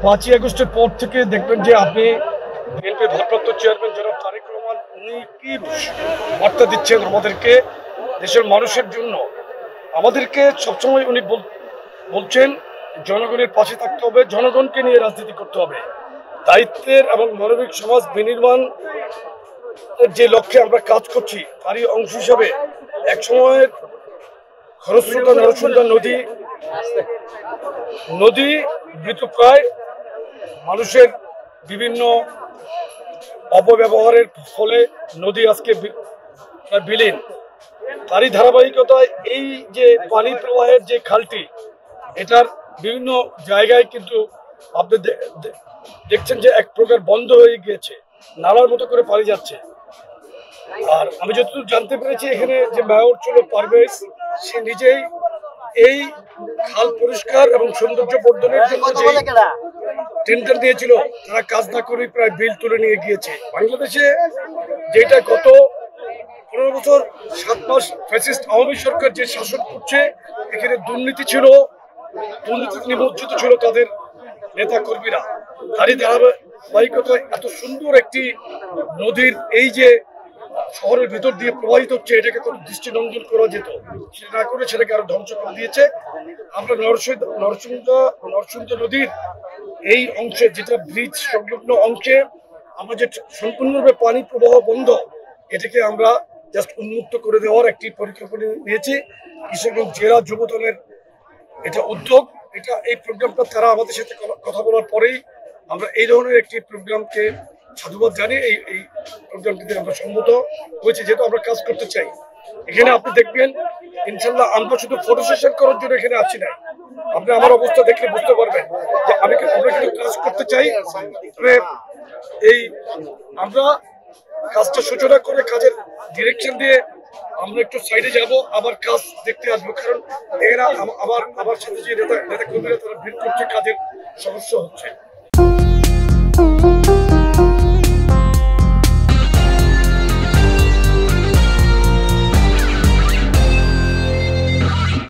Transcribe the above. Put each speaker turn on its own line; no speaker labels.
5ই আগস্টের পর থেকে দেখবেন যে আপনি বিএনপির ভারপ্রাপ্ত চেয়ারম্যান জনাব তারেক রহমান উনি কি বার্তা দিচ্ছেন আমাদেরকে, দেশের মানুষের জন্য। আমাদেরকে সবসময় উনি বলছেন জনগণের পাশে থাকতে হবে, জনগণকে নিয়ে রাজনীতি করতে হবে। দায়িত্বের এবং মানবিক সমাজ বিনির্মাণ যে লক্ষ্যে আমরা কাজ করছি তারই অংশ হিসাবে একসময়ের খরস্রোতা নরসুন্দা নদী মৃতপ্রায়, মানুষের বিভিন্ন অপব্যবহারের ফলে নদী আজকে বিলীন। তারই ধারাবাহিকতায় এই যে পানি প্রবাহের যে খালটি, এটার বিভিন্ন জায়গায় কিন্তু আপনি দেখছেন যে এক প্রকার বন্ধ হয়ে গিয়েছে, নালার মতো করে পানি যাচ্ছে। আর আমি যতদূর জানতে পেরেছি এখানে যে মেয়র ছিল পারভেজ, সে নিজেই এই খাল পরিষ্কার এবং সৌন্দর্য বর্ধনের জন্য যে টেন্ডার দিয়েছিল তারা কাজ না করে প্রায় বিল তুলে নিয়ে গিয়েছে। বাংলাদেশে যেটা গত 15 বছর 7 মাস ফ্যাসিস্ট আওয়ামী সরকার যে শাসন করছে, এখানে দুর্নীতি ছিল, দুর্নীতিতে নিমজ্জিত ছিল তাদের নেতা কর্মীরা। তারই ধারাবাহিকতায় এত সুন্দর একটি নদীর এই যে শহরের ভিতর দিয়ে প্রবাহিত হচ্ছে, এটাকে কত দৃষ্টিনন্দন করা যেত, সেটা না করে সেটাকে আরো ধ্বংস করে দিয়েছে। আমরা নরসুন্দা নদীর এই অংশে, যেটা ব্রিজ সংলগ্ন অংশে আমরা যে সম্পূর্ণরূপে পানি প্রবাহ বন্ধ, এটাকে আমরা জাস্ট উন্মুক্ত করে দেওয়ার একটি পরিকল্পনা নিয়েছি। কিশোরগঞ্জ জেলা যুব দলের এটা উদ্যোগ। এই প্রোগ্রামটা তারা আমাদের সাথে কথা বলার পরেই আমরা এই ধরনের একটি প্রোগ্রামকে সাধুবাদ জানিয়ে এই প্রোগ্রামটিতে আমরা সম্মত হয়েছি, যেহেতু আমরা কাজ করতে চাই। এখানে আপনি দেখবেন ইনশাল্লাহ আমরা শুধু ফটো সেশন করার জন্য এখানে আসছি না। আপনি আমার অবস্থা দেখলে বুঝতে পারবেন যে আমরা কিন্তু কাজ করতে চাই। তবে আমরা কাজটা সূচনা করে কাজের ডিরেকশন দিয়ে আমরা একটু সাইডে যাব, আবার কাজ দেখতে আসবো। কারণ এরা আমার সাথে যে নেতা কর্মীরা তারা ভিড় করছে, কাজের সমস্যা হচ্ছে।